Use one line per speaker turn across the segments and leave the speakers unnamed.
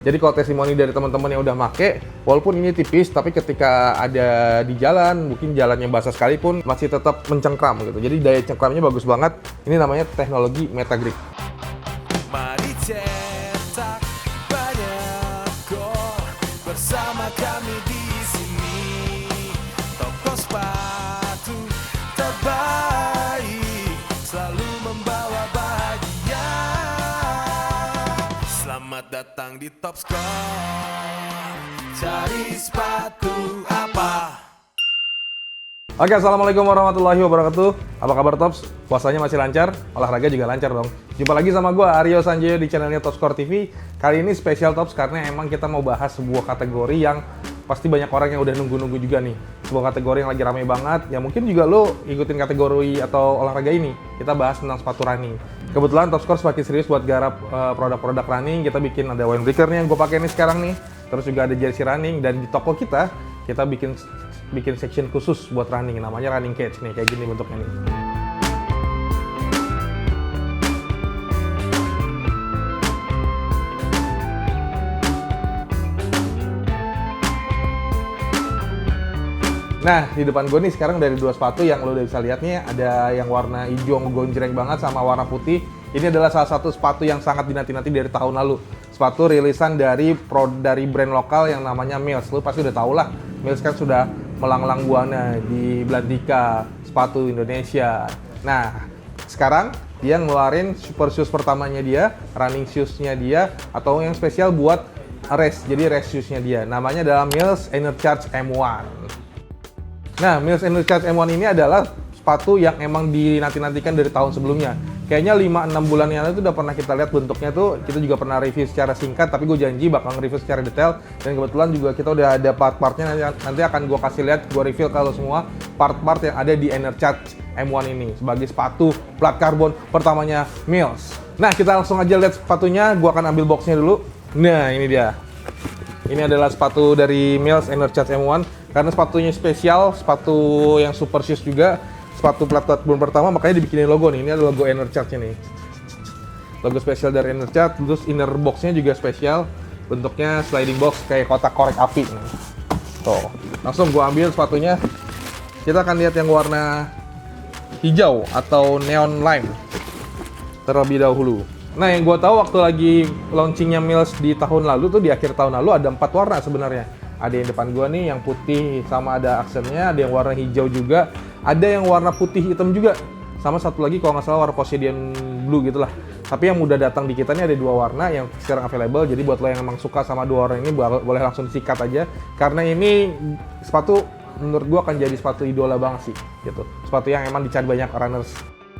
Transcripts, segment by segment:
Jadi kalau testimoni dari teman-teman yang udah make, walaupun ini tipis, tapi ketika ada di jalan, mungkin jalannya basah sekalipun, masih tetap mencengkram gitu. Jadi daya cengkramnya bagus banget. Ini namanya teknologi Metagrip.
Mari cetak banyak gol bersama kami di sini. Toko sepatu terbaik selalu membawa bahagia. Selamat datang di Top Score. Cari sepatu apa?
Oke, assalamualaikum warahmatullahi wabarakatuh. Apa kabar Tops? Puasanya masih lancar? Olahraga juga lancar dong. Jumpa lagi sama gue Aryo Sanjoyo di channelnya Top Score TV. Kali ini spesial Tops karena emang kita mau bahas sebuah kategori yang pasti banyak orang yang udah nunggu-nunggu juga nih. Sebuah kategori yang lagi ramai banget. Ya mungkin juga lo ikutin kategori atau olahraga ini. Kita bahas tentang sepatu running. Kebetulan Top Score semakin serius buat garap produk-produk running. Kita bikin ada Winebreaker nih yang gue pakai nih sekarang nih. Terus juga ada jersey running, dan di toko kita bikin section khusus buat running, namanya running cage nih, kayak gini bentuknya nih. Nah, di depan gue nih sekarang dari dua sepatu yang lo udah bisa lihat nih, ada yang warna hijau gonjreng banget sama warna putih. Ini adalah salah satu sepatu yang sangat dinanti-nanti dari tahun lalu. Sepatu rilisan dari brand lokal yang namanya Mills. Lo pasti udah tau lah, Mills kan sudah melanglang buana di Belantika sepatu Indonesia. Nah, sekarang dia ngeluarin super shoes pertamanya dia, running shoes-nya dia, atau yang spesial buat race. Jadi race shoes-nya dia. Namanya adalah Mills Enercharge M1. Nah, Mills Enercharge M1 ini adalah sepatu yang emang dinanti-nantikan dari tahun sebelumnya. Kayaknya 5-6 bulan yang lalu itu udah pernah kita lihat bentuknya tuh. Kita juga pernah review secara singkat, tapi gue janji bakal nge-review secara detail. Dan kebetulan juga kita udah ada part-partnya, nanti akan gue kasih lihat, gue review kalau semua part-part yang ada di Enercharge M1 ini sebagai sepatu plat karbon pertamanya Mills. Nah, kita langsung aja lihat sepatunya. Gue akan ambil boxnya dulu. Nah, ini dia. Ini adalah sepatu dari Mills Enercharge M1. Karena sepatunya spesial, sepatu yang super shoes juga, sepatu plat karbon pertama, makanya dibikinin logo nih. Ini ada logo Enercharge nih, logo spesial dari Enercharge. Terus inner boxnya juga spesial, bentuknya sliding box kayak kotak korek api nih. Tuh, langsung gua ambil sepatunya. Kita akan lihat yang warna hijau atau neon lime terlebih dahulu. Nah, yang gua tahu waktu lagi launchingnya Mills di tahun lalu tuh, di akhir tahun lalu, ada 4 warna sebenarnya. Ada yang depan gua nih, yang putih sama ada aksennya, ada yang warna hijau juga, ada yang warna putih hitam juga, sama satu lagi kalau nggak salah warna Poseidon Blue gitulah. Tapi yang udah datang di kita nih ada 2 warna yang sekarang available, jadi buat lo yang emang suka sama 2 warna ini boleh langsung disikat aja, karena ini sepatu menurut gua akan jadi sepatu idola banget sih, gitu. Sepatu yang emang dicari banyak runners.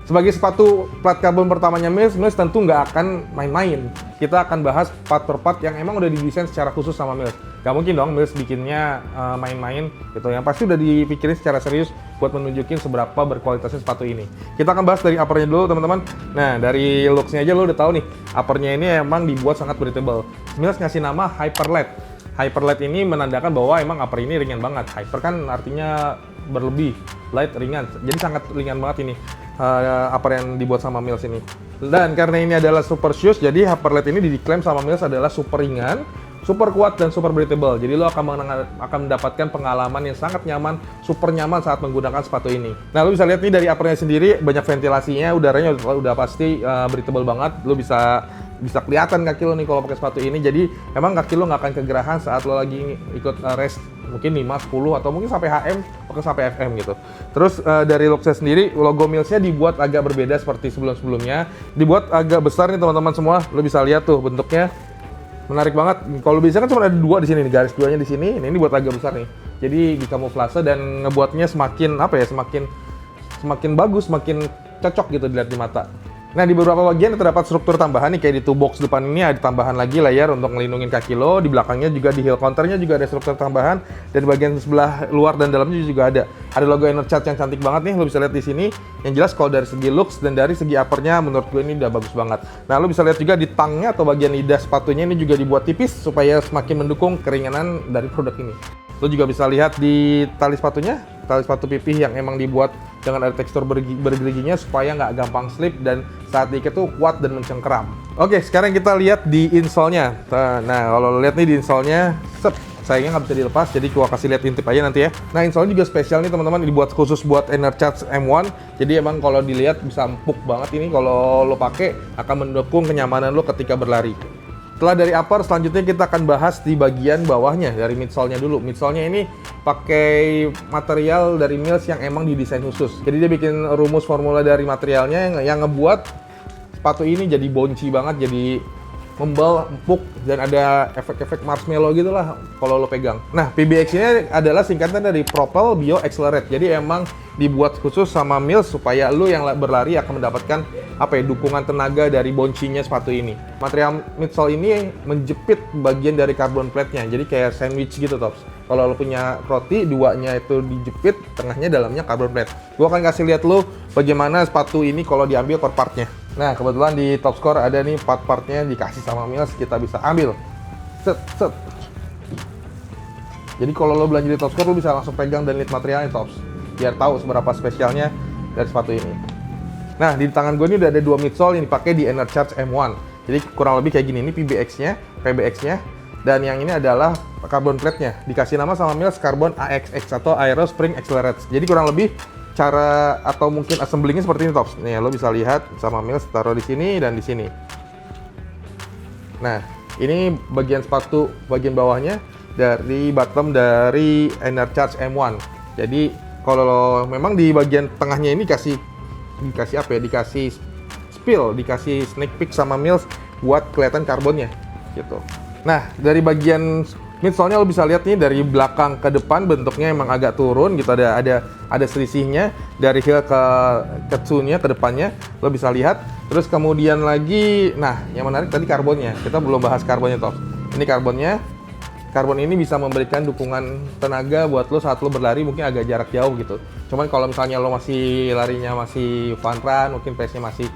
Sebagai sepatu plat karbon pertamanya Mills tentu nggak akan main-main. Kita akan bahas part per part yang emang udah didesain secara khusus sama Mills. Gak mungkin dong Mills bikinnya main-main gitu. Yang pasti udah dipikirin secara serius buat menunjukin seberapa berkualitasnya sepatu ini. Kita akan bahas dari uppernya dulu teman-teman. Nah, dari looks-nya aja lo udah tahu nih, uppernya ini emang dibuat sangat breathable. Mills ngasih nama Hyperlet. Hyperlet ini menandakan bahwa emang upper ini ringan banget. Hyper kan artinya berlebih, light ringan. Jadi sangat ringan banget ini upper yang dibuat sama Mills ini. Dan karena ini adalah super shoes, jadi Hyperlet ini diklaim sama Mills adalah super ringan, super kuat, dan super breathable. Jadi lo akan mendapatkan pengalaman yang sangat nyaman, super nyaman saat menggunakan sepatu ini. Nah, lo bisa lihat nih dari uppernya sendiri, banyak ventilasinya, udaranya udah pasti breathable banget. Lo bisa kelihatan kaki lo nih kalau pakai sepatu ini. Jadi emang kaki lo nggak akan kegerahan saat lo lagi ikut race, mungkin 5, 10, atau mungkin sampai HM, bahkan sampai FM gitu. Terus dari looksnya sendiri, logo Mills-nya dibuat agak berbeda seperti sebelum-sebelumnya. Dibuat agak besar nih teman-teman semua. Lo bisa lihat tuh bentuknya menarik banget. Kalau biasanya kan cuma ada 2 di sini nih, garis 2-nya di sini. Ini buat agak besar nih. Jadi dikamuflase dan ngebuatnya semakin semakin bagus, semakin cocok gitu dilihat di mata. Nah, di beberapa bagian terdapat struktur tambahan nih, kayak di toolbox depan ini ada tambahan lagi layer untuk ngelindungin kaki lo. Di belakangnya juga di heel counternya juga ada struktur tambahan, dan di bagian sebelah luar dan dalamnya juga ada. Ada logo Enercharge yang cantik banget nih, lo bisa lihat di sini. Yang jelas kalau dari segi looks dan dari segi uppernya menurut gue ini udah bagus banget. Nah, lo bisa lihat juga di tangnya atau bagian lidah sepatunya ini juga dibuat tipis supaya semakin mendukung keringanan dari produk ini. Lo juga bisa lihat di tali sepatunya, tali sepatu pipih yang emang dibuat dengan ada tekstur bergeriginya supaya nggak gampang slip dan saat diikat tuh kuat dan mencengkeram. Oke, sekarang kita lihat di insole-nya. Nah, kalau lo lihat nih di insole-nya, sayangnya nggak bisa dilepas, jadi gua kasih lihat intip aja nanti ya. Nah, insole juga spesial nih teman-teman, dibuat khusus buat Enercharge M1. Jadi emang kalau dilihat bisa empuk banget ini, kalau lo pakai akan mendukung kenyamanan lo ketika berlari. Setelah dari upper, selanjutnya kita akan bahas di bagian bawahnya, dari midsole-nya dulu. Midsole-nya ini pakai material dari Mills yang emang didesain khusus. Jadi dia bikin rumus formula dari materialnya yang ngebuat sepatu ini jadi bouncy banget, jadi membal, empuk, dan ada efek-efek marshmallow gitu lah kalau lo pegang. Nah, PBX ini adalah singkatan dari Propel Bio Accelerate. Jadi emang dibuat khusus sama Mills supaya lo yang berlari akan mendapatkan dukungan tenaga dari bouncy-nya sepatu ini. Material midsole ini menjepit bagian dari carbon plate-nya, jadi kayak sandwich gitu, Tops. Kalau lo punya roti, duanya itu dijepit, tengahnya dalamnya carbon plate. Gua akan kasih lihat lo bagaimana sepatu ini kalau diambil per part-nya. Nah, kebetulan di Top Score ada nih part-partnya dikasih sama Mills, kita bisa ambil. Set. Jadi kalau lo belanja di Top Score, lo bisa langsung pegang dan lihat materialnya, Tops. Biar tahu seberapa spesialnya dari sepatu ini. Nah, di tangan gue ini udah ada 2 midsole yang dipakai di Enercharge M1. Jadi kurang lebih kayak gini, ini PBX-nya, PBX-nya, dan yang ini adalah carbon plate-nya. Dikasih nama sama Mills Carbon AXX atau Aero Spring Accelerate. Jadi kurang lebih cara atau mungkin assemblingnya seperti ini, Tops. Nih, lo bisa lihat sama Mills taruh di sini dan di sini. Nah, ini bagian sepatu bagian bawahnya dari bottom dari Enercharge M1. Jadi kalau memang di bagian tengahnya ini dikasih spill, dikasih sneak peek sama Mills buat kelihatan karbonnya gitu. Nah, dari bagian midsole-nya lo bisa lihat nih dari belakang ke depan bentuknya emang agak turun gitu, ada selisihnya dari heel ke tsu-nya ke depannya lo bisa lihat. Terus kemudian lagi, nah yang menarik tadi karbonnya. Kita belum bahas karbonnya, Tops. Ini karbonnya. Karbon ini bisa memberikan dukungan tenaga buat lo saat lo berlari mungkin agak jarak jauh gitu. Cuman kalau misalnya lo masih larinya masih fun run, mungkin pace-nya masih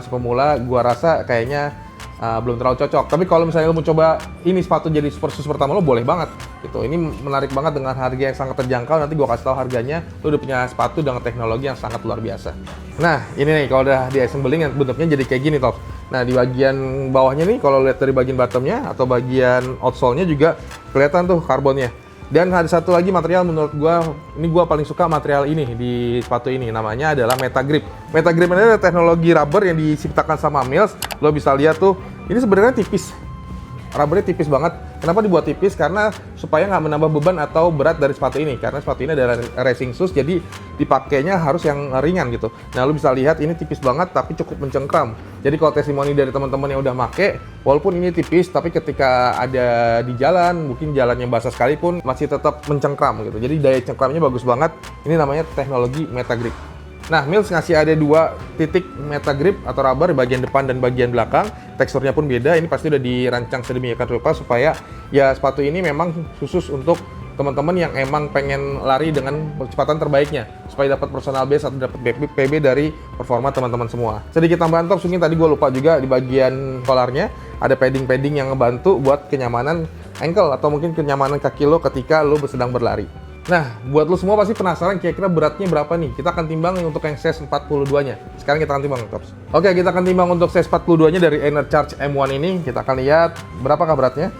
pemula, gua rasa kayaknya belum terlalu cocok. Tapi kalau misalnya lo mau coba ini sepatu jadi super shoes pertama lo, boleh banget gitu. Ini menarik banget dengan harga yang sangat terjangkau. Nanti gua kasih tahu harganya. Lo udah punya sepatu dengan teknologi yang sangat luar biasa. Nah, ini nih kalau udah di assembling bentuknya jadi kayak gini, Tops. Nah, di bagian bawahnya nih, kalau lihat dari bagian bottomnya atau bagian outsole-nya juga kelihatan tuh karbonnya. Dan ada satu lagi material menurut gua paling suka material ini di sepatu ini, namanya adalah Metagrip. Metagrip ini adalah teknologi rubber yang diciptakan sama Mills. Lo bisa lihat tuh, ini sebenarnya tipis. Rubbernya tipis banget. Kenapa dibuat tipis? Karena supaya nggak menambah beban atau berat dari sepatu ini. Karena sepatu ini adalah racing shoes, jadi dipakainya harus yang ringan gitu. Nah, lu bisa lihat ini tipis banget tapi cukup mencengkram. Jadi kalau testimoni dari teman-teman yang udah make, walaupun ini tipis, tapi ketika ada di jalan, mungkin jalan yang basah sekalipun, masih tetap mencengkram gitu. Jadi daya cengkramnya bagus banget. Ini namanya teknologi Metagrip. Nah, Mills ngasih ada 2 titik Metagrip atau rubber di bagian depan dan bagian belakang. Teksturnya pun beda. Ini pasti udah dirancang sedemikian rupa supaya ya sepatu ini memang khusus untuk teman-teman yang emang pengen lari dengan kecepatan terbaiknya supaya dapat personal best atau dapat PB dari performa teman-teman semua. Sedikit tambahan, Tops, mungkin tadi gue lupa juga di bagian collarnya ada padding-padding yang ngebantu buat kenyamanan ankle atau mungkin kenyamanan kaki lo ketika lo sedang berlari. Nah, buat lo semua pasti penasaran kira-kira beratnya berapa nih? Kita akan timbang untuk yang size 42-nya. Sekarang kita akan timbang, Tops. Oke, kita akan timbang untuk size 42-nya dari Enercharge M1 ini. Kita akan lihat berapakah beratnya.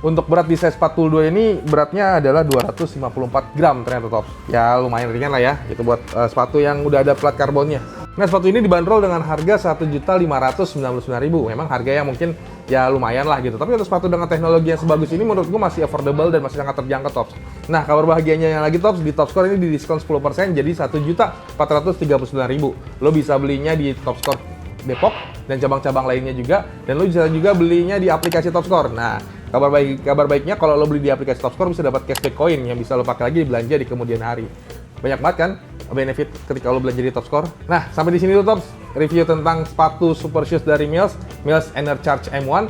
Untuk berat di size 42 ini beratnya adalah 254 gram ternyata, Tops. Ya lumayan ringan lah ya, itu buat sepatu yang udah ada plat karbonnya. Nah, sepatu ini dibanderol dengan harga Rp1.599.000. Memang harga yang mungkin ya lumayan lah gitu. Tapi untuk sepatu dengan teknologi yang sebagus ini menurut gue masih affordable dan masih sangat terjangkau, Tops. Nah, kabar bahagianya yang lagi, Tops, di Top Score ini di diskon 10% jadi Rp1.439.000. Lo bisa belinya di Top Score Depok dan cabang-cabang lainnya juga. Dan lo bisa juga belinya di aplikasi Top Score. Nah, kabar baiknya kalau lo beli di aplikasi Top Score bisa dapat cashback koin yang bisa lo pakai lagi belanja di kemudian hari. Banyak banget kan benefit ketika lo belanja di Top Score. Nah, sampai di sini tuh, Tops, review tentang sepatu super shoes dari Mills Enercharge M1.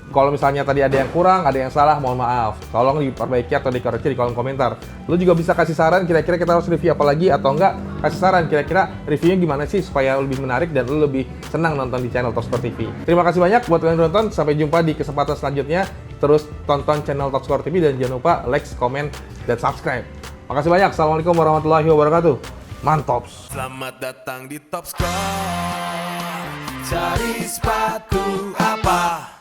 Kalau misalnya tadi ada yang kurang, ada yang salah, mohon maaf. Tolong diperbaiki atau dikoreksi di kolom komentar. Lo juga bisa kasih saran kira-kira kita harus review apa lagi atau enggak. Kasih saran kira-kira reviewnya gimana sih supaya lebih menarik dan lo lebih senang nonton di channel Top Score TV. Terima kasih banyak buat kalian yang nonton. Sampai jumpa di kesempatan selanjutnya. terus tonton channel Top Score TV dan jangan lupa like, comment, dan subscribe. Makasih banyak. Assalamualaikum warahmatullahi wabarakatuh. Mantops.
Selamat datang di Top Score. Cari sepatu apa?